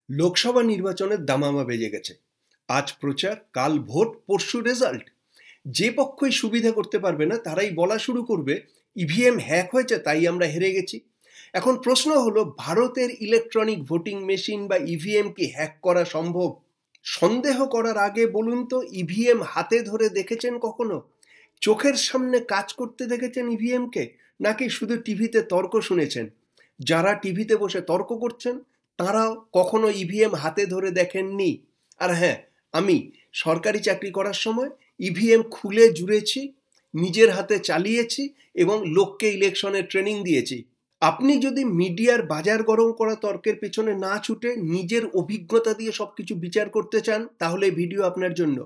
লোকসভা নির্বাচনের দামামা বেজে গেছে। আজ প্রচার, কাল ভোট, পরশু রেজাল্ট। যে পক্ষই সুবিধা করতে পারবে না তারাই বলা শুরু করবে ইভিএম হ্যাক হয়েছে তাই আমরা হেরে গেছি। এখন প্রশ্ন হলো, ভারতের ইলেকট্রনিক ভোটিং মেশিন বা ইভিএম কি হ্যাক করা সম্ভব? সন্দেহ করার আগে বলুন তো, ইভিএম হাতে ধরে দেখেছেন কখনো? চোখের সামনে কাজ করতে দেখেছেন ইভিএমকে, নাকি শুধু টিভিতে তর্ক শুনেছেন? যারা টিভিতে বসে তর্ক করছেন তারাও কখনো ইভিএম হাতে ধরে দেখেননি। আর হ্যাঁ, আমি সরকারি চাকরি করার সময় ইভিএম খুলে জুড়েছি, নিজের হাতে চালিয়েছি এবং লোককে ইলেকশনের ট্রেনিং দিয়েছি। আপনি যদি মিডিয়ার বাজার গরম করা তর্কের পেছনে না ছুটে নিজের অভিজ্ঞতা দিয়ে সবকিছু বিচার করতে চান, তাহলে ভিডিও আপনার জন্য।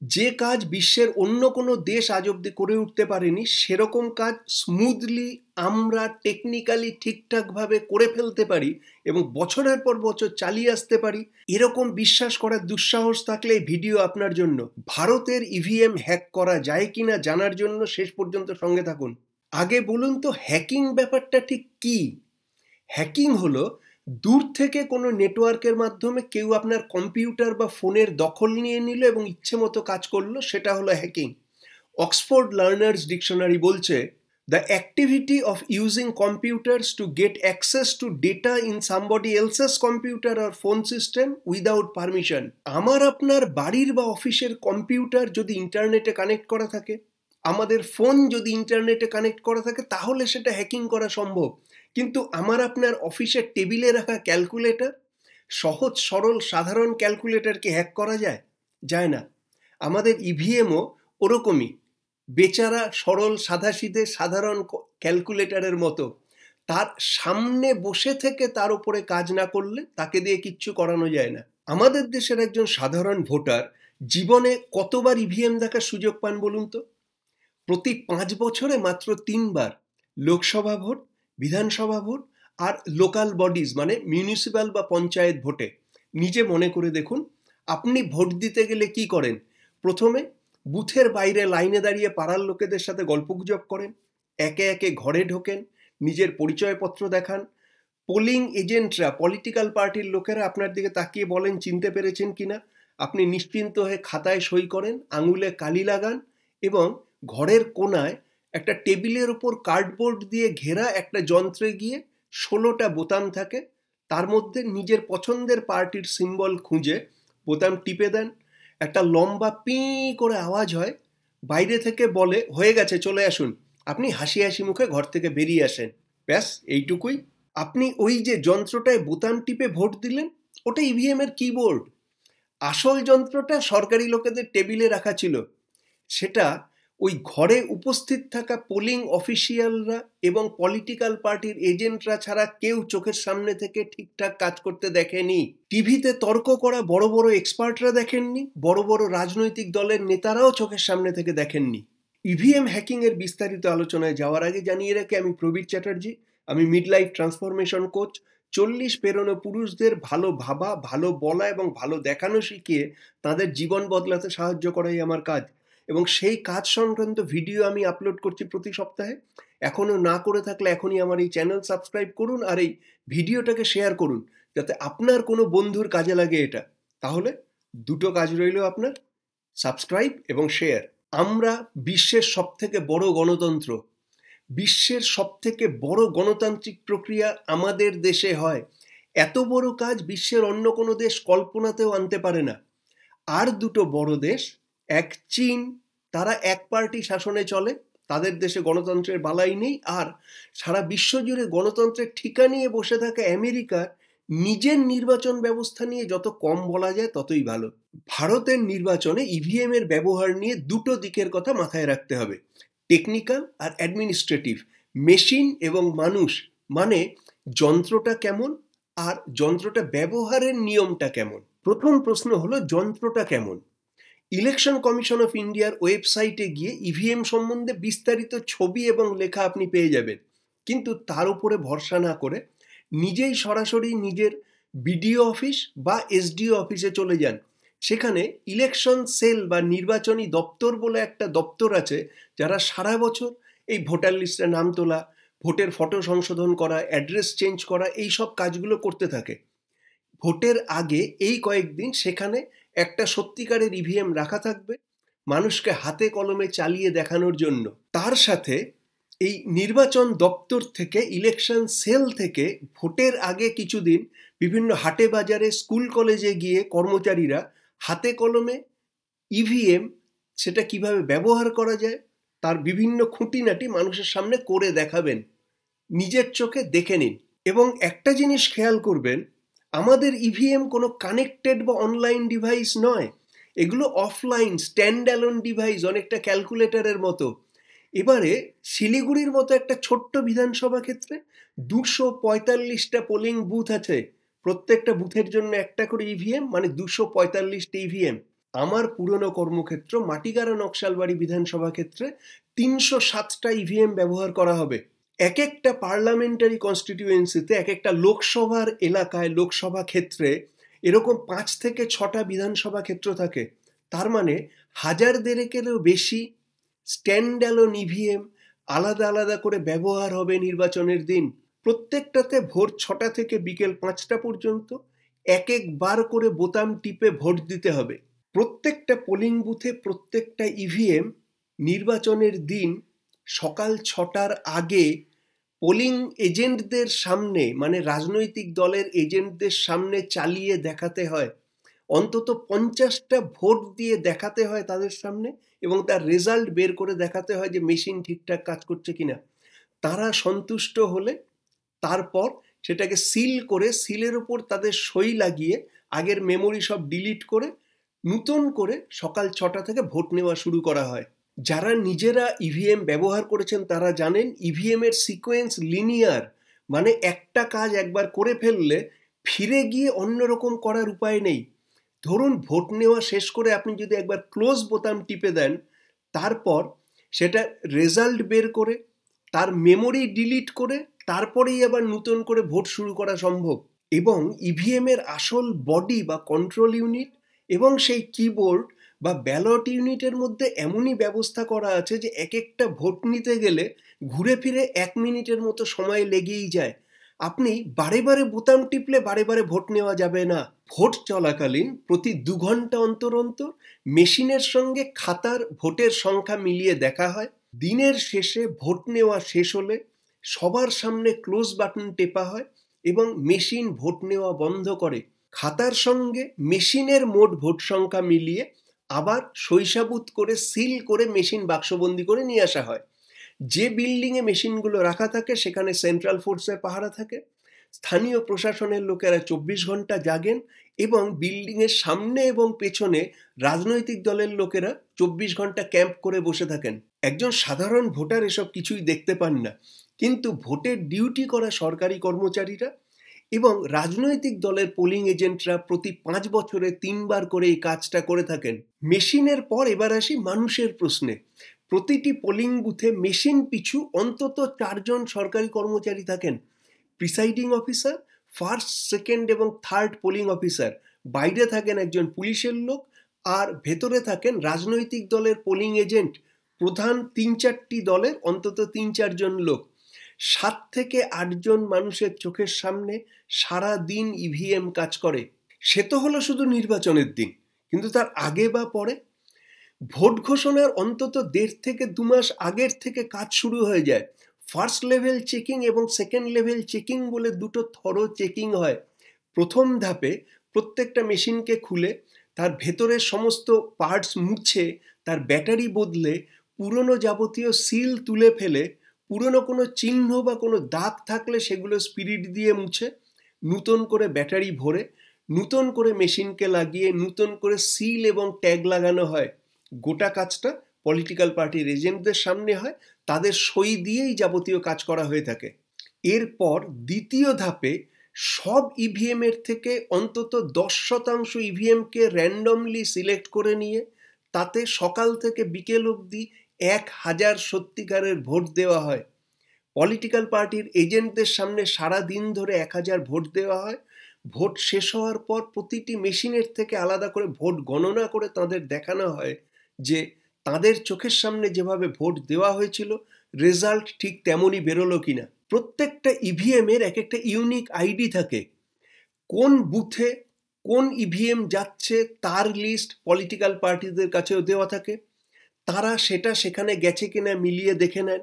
যে কাজ বিশ্বের অন্য কোনো দেশ আজ অব্দি করে উঠতে পারেনি, সেরকম কাজ স্মুথলি আমরা টেকনিক্যালি ঠিকঠাকভাবে করে ফেলতে পারি এবং বছরের পর বছর চালিয়ে আসতে পারি, এরকম বিশ্বাস করার দুঃসাহস থাকলে এই ভিডিও আপনার জন্য। ভারতের ইভিএম হ্যাক করা যায় কিনা জানার জন্য শেষ পর্যন্ত সঙ্গে থাকুন। আগে বলুন তো, হ্যাকিং ব্যাপারটা ঠিক কি? হ্যাকিং হলো দূর থেকে কোনো নেটওয়ার্কের মাধ্যমে কেউ আপনার কম্পিউটার বা ফোনের দখল নিয়ে নিল এবং ইচ্ছে মতো কাজ করলো, সেটা হলো হ্যাকিং। অক্সফোর্ড লার্নার্স ডিকশনারি বলছে, the activity of using computers to get access to data in somebody else's computer আর ফোন সিস্টেম উইদাউট পারমিশন। আমার আপনার বাড়ির বা অফিসের কম্পিউটার যদি ইন্টারনেটে কানেক্ট করা থাকে, আমাদের ফোন যদি ইন্টারনেটে কানেক্ট করা থাকে, তাহলে সেটা হ্যাকিং করা সম্ভব। কিন্তু আমার আপনার অফিসের টেবিলে রাখা ক্যালকুলেটর, সহজ সরল সাধারণ ক্যালকুলেটরকে হ্যাক করা যায়? যায় না। আমাদের ইভিএমও ওরকমই, বেচারা সরল সাদাসিধে সাধারণ ক্যালকুলেটরের মতো। তার সামনে বসে থেকে তার উপরে কাজ না করলে তাকে দিয়ে কিচ্ছু করানো যায় না। আমাদের দেশের একজন সাধারণ ভোটার জীবনে কতবার ইভিএম দেখার সুযোগ পান বলুন তো? প্রতি 5 বছরে মাত্র 3 বার। লোকসভা ভোট, বিধানসভা ভোট আর লোকাল বডিজ মানে মিউনিসিপ্যাল বা পঞ্চায়েত ভোটে। নিজে মনে করে দেখুন, আপনি ভোট দিতে গেলে কি করেন? প্রথমে বুথের বাইরে লাইনে দাঁড়িয়ে পাড়ার লোকেদের সাথে গল্পগুজব করেন, একে একে ঘরে ঢোকেন, নিজের পরিচয়পত্র দেখান। পোলিং এজেন্টরা, পলিটিক্যাল পার্টির লোকেরা আপনার দিকে তাকিয়ে বলেন চিনতে পেরেছেন কিনা। আপনি নিশ্চিন্ত হয়ে খাতায় সই করেন, আঙুলে কালি লাগান এবং ঘরের কোনায় একটা টেবিলের ওপর কার্ডবোর্ড দিয়ে ঘেরা একটা যন্ত্রে গিয়ে 16টা বোতাম থাকে, তার মধ্যে নিজের পছন্দের পার্টির সিম্বল খুঁজে বোতাম টিপে দেন। একটা লম্বা পি করে আওয়াজ হয়, বাইরে থেকে বলে হয়ে গেছে চলে আসুন। আপনি হাসি হাসি মুখে ঘর থেকে বেরিয়ে আসেন। ব্যাস, এইটুকুই। আপনি ওই যে যন্ত্রটায় বোতাম টিপে ভোট দিলেন, ওটা ইভিএম এর কিবোর্ড। আসল যন্ত্রটা সরকারি লোকেদের টেবিলে রাখা ছিল। সেটা ওই ঘরে উপস্থিত থাকা পোলিং অফিসিয়ালরা এবং পলিটিক্যাল পার্টির এজেন্টরা ছাড়া কেউ চোখের সামনে থেকে ঠিকঠাক কাজ করতে দেখেনি। টিভিতে তর্ক করা বড় বড় এক্সপার্টরা দেখেননি, বড় বড় রাজনৈতিক দলের নেতারাও চোখের সামনে থেকে দেখেননি। ইভিএম হ্যাকিং এর বিস্তারিত আলোচনায় যাওয়ার আগে জানিয়ে রাখি, আমি প্রবীর চ্যাটার্জি। আমি মিড লাইফ ট্রান্সফরমেশন কোচ। 40 পেরোনো পুরুষদের ভালো ভাবা, ভালো বলা এবং ভালো দেখানো শিখিয়ে তাদের জীবন বদলাতে সাহায্য করাই আমার কাজ। এবং সেই কাজ সংক্রান্ত ভিডিও আমি আপলোড করছি প্রতি সপ্তাহে। এখনও না করে থাকলে এখনই আমার এই চ্যানেল সাবস্ক্রাইব করুন আর এই ভিডিওটাকে শেয়ার করুন, যাতে আপনার কোনো বন্ধুর কাজে লাগে এটা। তাহলে দুটো কাজ রইল আপনার, সাবস্ক্রাইব এবং শেয়ার। আমরা বিশ্বের সবথেকে বড় গণতন্ত্র। বিশ্বের সবথেকে বড় গণতান্ত্রিক প্রক্রিয়া আমাদের দেশে হয়। এত বড় কাজ বিশ্বের অন্য কোনো দেশ কল্পনাতেও আনতে পারে না। আর দুটো বড় দেশ, এক চীন, তারা এক পার্টি শাসনে চলে, তাদের দেশে গণতন্ত্রের বালাই নেই। আর সারা বিশ্ব জুড়ে গণতন্ত্রের ঠিকা নিয়ে বসে থাকা আমেরিকার নিজের নির্বাচন ব্যবস্থা নিয়ে যত কম বলা যায় ততই ভালো। ভারতের নির্বাচনে ইভিএম এর ব্যবহার নিয়ে দুটো দিকের কথা মাথায় রাখতে হবে, টেকনিক্যাল আর অ্যাডমিনিস্ট্রেটিভ। মেশিন এবং মানুষ, মানে যন্ত্রটা কেমন আর যন্ত্রটা ব্যবহারের নিয়মটা কেমন। প্রথম প্রশ্ন হলো, যন্ত্রটা কেমন? ইলেকশন কমিশন অফ ইন্ডিয়ার ওয়েবসাইটে গিয়ে ইভিএম সম্বন্ধে বিস্তারিত ছবি এবং লেখা আপনি পেয়ে যাবেন। কিন্তু তার উপরে ভরসা না করে নিজেই সরাসরি নিজের বিডিও অফিস বা এসডিও অফিসে চলে যান। সেখানে ইলেকশন সেল বা নির্বাচনী দপ্তর বলে একটা দপ্তর আছে, যারা সারা বছর এই ভোটার লিস্টে নাম তোলা, ভোটের ফটো সংশোধন করা, অ্যাড্রেস চেঞ্জ করা, এই সব কাজগুলো করতে থাকে। ভোটের আগে এই কয়েকদিন সেখানে একটা সত্যিকারের ইভিএম রাখা থাকবে মানুষকে হাতে কলমে চালিয়ে দেখানোর জন্য। তার সাথে এই নির্বাচন দপ্তর থেকে, ইলেকশন সেল থেকে ভোটের আগে কিছুদিন বিভিন্ন হাটে বাজারে, স্কুল কলেজে গিয়ে কর্মচারীরা হাতে কলমে ইভিএম সেটা কিভাবে ব্যবহার করা যায় তার বিভিন্ন খুঁটিনাটি মানুষের সামনে করে দেখাবেন, নিজের চোখে দেখে নিন। এবং একটা জিনিস খেয়াল করবেন, আমাদের ইভিএম কোনো কানেক্টেড বা অনলাইন ডিভাইস নয়, এগুলো অফলাইন স্ট্যান্ড অ্যালোন ডিভাইস, অনেকটা ক্যালকুলেটরের মতো। এবারে শিলিগুড়ির মতো একটা ছোট্ট বিধানসভা ক্ষেত্রে 245টা পোলিং বুথ আছে, প্রত্যেকটা বুথের জন্য একটা করে ইভিএম, মানে 245টা ইভিএম। আমার পুরনো কর্মক্ষেত্র মাটিগাড়া নকশালবাড়ি বিধানসভা ক্ষেত্রে 307টা ইভিএম ব্যবহার করা হবে। এক একটা পার্লামেন্টারি কনস্টিটিউয়েন্সিতে, এক একটা লোকসভার এলাকায়, লোকসভা ক্ষেত্রে এরকম 5 থেকে 6টা বিধানসভা ক্ষেত্র থাকে। তার মানে 1000-দেড়েকেরও বেশি স্ট্যান্ড অ্যালোন ইভিএম আলাদা আলাদা করে ব্যবহার হবে নির্বাচনের দিন। প্রত্যেকটাতে ভোর 6টা থেকে বিকেল 5টা পর্যন্ত এক একবার করে বোতাম টিপে ভোট দিতে হবে। প্রত্যেকটা পোলিং বুথে প্রত্যেকটা ইভিএম নির্বাচনের দিন সকাল 6টার আগে পোলিং এজেন্টদের সামনে, মানে রাজনৈতিক দলের এজেন্টদের সামনে চালিয়ে দেখাতে হয়। অন্তত 50টা ভোট দিয়ে দেখাতে হয় তাদের সামনে, এবং তার রেজাল্ট বের করে দেখাতে হয় যে মেশিন ঠিকঠাক কাজ করছে কিনা। তারা সন্তুষ্ট হলে তারপর সেটাকে সিল করে, সিলের ওপর তাদের সই লাগিয়ে আগের মেমোরি সব ডিলিট করে নতুন করে সকাল 6টা থেকে ভোট নেওয়া শুরু করা হয়। যারা নিজেরা ইভিএম ব্যবহার করেছেন তারা জানেন ইভিএম এর সিকোয়েন্স লিনিয়ার, মানে একটা কাজ একবার করে ফেললে ফিরে গিয়ে অন্যরকম করার উপায় নেই। ধরুন ভোট নেওয়া শেষ করে আপনি যদি একবার ক্লোজ বোতাম টিপে দেন, তারপর সেটা রেজাল্ট বের করে তার মেমোরি ডিলিট করে তারপরেই আবার নতুন করে ভোট শুরু করা সম্ভব। এবং ইভিএম এর আসল বডি বা কন্ট্রোল ইউনিট এবং সেই কিবোর্ড বা ব্যালট ইউনিটের মধ্যে এমনই ব্যবস্থা করা আছে যে এক একটা ভোট নিতে গেলে ঘুরে ফিরে 1 মিনিটের মতো সময় লেগেই যায়। আপনি বারে বারে বোতাম টিপলে বারে বারে ভোট নেওয়া যাবে না। ভোট চলাকালীন প্রতি 2 ঘন্টা অন্তর অন্তর মেশিনের সঙ্গে খাতার ভোটের সংখ্যা মিলিয়ে দেখা হয়। দিনের শেষে ভোট নেওয়া শেষ হলে সবার সামনে ক্লোজ বাটন টেপা হয় এবং মেশিন ভোট নেওয়া বন্ধ করে। খাতার সঙ্গে মেশিনের মোট ভোট সংখ্যা মিলিয়ে আবার সইসাবুত করে সিল করে মেশিন বাক্সবন্দি করে নিয়ে আসা হয়। যে বিল্ডিংয়ে মেশিনগুলো রাখা থাকে সেখানে সেন্ট্রাল ফোর্সের পাহারা থাকে, স্থানীয় প্রশাসনের লোকেরা 24 ঘন্টা জাগেন এবং বিল্ডিংয়ের সামনে এবং পেছনে রাজনৈতিক দলের লোকেরা 24 ঘন্টা ক্যাম্প করে বসে থাকেন। একজন সাধারণ ভোটার এসব কিছুই দেখতে পান না, কিন্তু ভোটের ডিউটি করা সরকারি কর্মচারীরা এবং রাজনৈতিক দলের পোলিং এজেন্টরা প্রতি 5 বছরে 3 বার করে এই কাজটা করে থাকেন। মেশিনের পর এবার আসি মানুষের প্রশ্নে। প্রতিটি পোলিং বুথে মেশিন পিছু অন্তত 4 জন সরকারি কর্মচারী থাকেন। প্রিসাইডিং অফিসার, ফার্স্ট, সেকেন্ড এবং থার্ড পোলিং অফিসার, বাইরে থাকেন একজন পুলিশের লোক, আর ভেতরে থাকেন রাজনৈতিক দলের পোলিং এজেন্ট, প্রধান 3-4টি দলের অন্তত 3-4 জন লোক। 7 থেকে 8 জন মানুষের চোখের সামনে সারা দিন ইভিএম কাজ করে। সে তো হলো শুধু নির্বাচনের দিন, কিন্তু তার আগে বা পরে ভোট ঘোষণার অন্তত 1.5 থেকে 2 মাস আগের থেকে কাজ শুরু হয়ে যায়। ফার্স্ট লেভেল চেকিং এবং সেকেন্ড লেভেল চেকিং বলে দুটো থরো চেকিং হয়। প্রথম ধাপে প্রত্যেকটা মেশিনকে খুলে তার ভেতরের সমস্ত পার্টস মুছে, তার ব্যাটারি বদলে, পুরনো যাবতীয় সিল তুলে ফেলে, পুরনো কোনো চিহ্ন বা কোনো দাগ থাকলে সেগুলো স্পিরিট দিয়ে মুছে, নতুন করে ব্যাটারি ভরে, নতুন করে মেশিনকে লাগিয়ে নতুন করে সিল এবং ট্যাগ লাগানো হয়। গোটা কাজটা পলিটিক্যাল পার্টির এজেন্টদের সামনে হয়, তাদের সই দিয়েই যাবতীয় কাজ করা হয়ে থাকে। এরপর দ্বিতীয় ধাপে সব ইভিএম এর থেকে অন্তত 10% ইভিএমকে র্যান্ডমলি সিলেক্ট করে নিয়ে তাতে সকাল থেকে বিকেল অবধি 1000 সত্যিকারের ভোট দেওয়া হয়। পলিটিক্যাল পার্টির এজেন্টদের সামনে সারা দিন ধরে 1000 ভোট দেওয়া হয়। ভোট শেষ হওয়ার পর প্রতিটি মেশিনের থেকে আলাদা করে ভোট গণনা করে তাদের দেখানো হয় যে তাদের চোখের সামনে যেভাবে ভোট দেওয়া হয়েছিল রেজাল্ট ঠিক তেমনই বেরোলো কিনা। প্রত্যেকটা ইভিএম এর এক একটা ইউনিক আইডি থাকে। কোন বুথে কোন ইভিএম যাচ্ছে তার লিস্ট পলিটিক্যাল পার্টিদের কাছেও দেওয়া থাকে, তারা সেটা সেখানে গেছে কিনা মিলিয়ে দেখে নেন।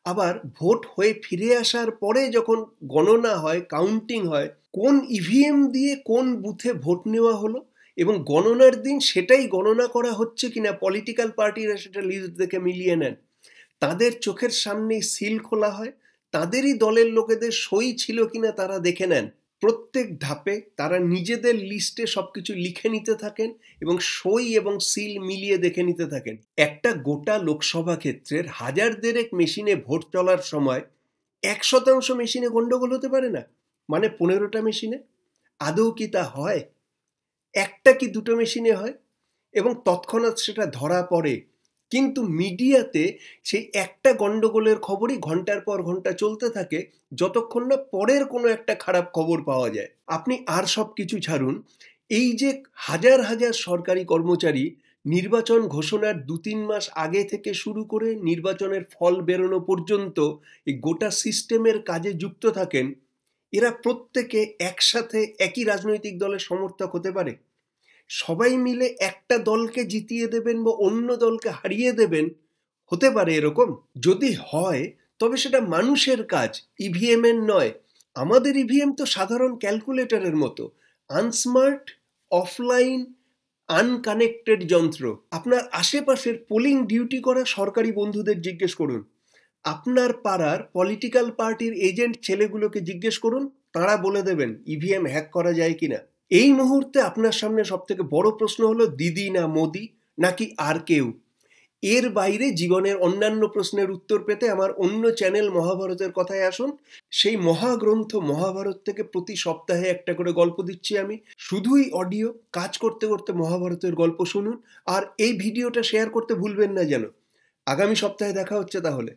আবার ভোট হয়ে ফিরে আসার পরে যখন গণনা হয়, কাউন্টিং হয়, কোন ইভিএম দিয়ে কোন বুথে ভোট নেওয়া হলো এবং গণনার দিন সেটাই গণনা করা হচ্ছে কিনা পলিটিক্যাল পার্টিরা সেটা লিস্ট দেখে মিলিয়ে নেন। তাদের চোখের সামনেই সিল খোলা হয়, তাদেরই দলের লোকেদের সই ছিল কিনা তারা দেখে নেন। প্রত্যেক ধাপে তারা নিজেদের লিস্টে সবকিছু লিখে নিতে থাকেন এবং সই এবং সিল মিলিয়ে দেখে নিতে থাকেন। একটা গোটা লোকসভা ক্ষেত্রের 1000 মেশিনে ভোট চলার সময় 1% মেশিনে গন্ডগোল হতে পারে না, মানে 15টা মেশিনে। আদৌ কি তা হয়? একটা কি দুটো মেশিনে হয় এবং তৎক্ষণাৎ সেটা ধরা পড়ে। কিন্তু মিডিয়াতে সেই একটা গন্ডগোলের খবরই ঘন্টার পর ঘন্টা চলতে থাকে যতক্ষণ না পরের কোনো একটা খারাপ খবর পাওয়া যায়। আপনি আর সব কিছু ছাড়ুন, এই যে হাজার হাজার সরকারি কর্মচারী নির্বাচন ঘোষণার 2-3 মাস আগে থেকে শুরু করে নির্বাচনের ফল বেরোনো পর্যন্ত এই গোটা সিস্টেমের কাজে যুক্ত থাকেন, এরা প্রত্যেকে একসাথে একই রাজনৈতিক দলের সমর্থক হতে পারে? সবাই মিলে একটা দলকে জিতিয়ে দেবেন বা অন্য দলকে হারিয়ে দেবেন? হতে পারে এরকম? যদি হয় তবে সেটা মানুষের কাজ, ইভিএম এর নয়। আমাদের ইভিএম তো সাধারণ ক্যালকুলেটরের মতো, আনস্মার্ট, অফলাইন, আনকানেক্টেড যন্ত্র। আপনার আশেপাশের পোলিং ডিউটি করা সরকারি বন্ধুদের জিজ্ঞেস করুন, আপনার পাড়ার পলিটিক্যাল পার্টির এজেন্ট ছেলেগুলোকে জিজ্ঞেস করুন, তারা বলে দেবেন ইভিএম হ্যাক করা যায় কিনা। এই মুহূর্তে আপনার সামনে সবথেকে বড় প্রশ্ন হলো দিদি না মোদি নাকি আর কেউ। এর বাইরে জীবনের অন্যান্য প্রশ্নের উত্তর পেতে আমার অন্য চ্যানেল মহাভারতের কথায় আসুন। সেই মহাগ্রন্থ মহাভারত থেকে প্রতি সপ্তাহে একটা করে গল্প দিচ্ছি আমি, শুধুই অডিও। কাজ করতে করতে মহাভারতের গল্প শুনুন আর এই ভিডিওটা শেয়ার করতে ভুলবেন না যেন। আগামী সপ্তাহে দেখা হচ্ছে তাহলে।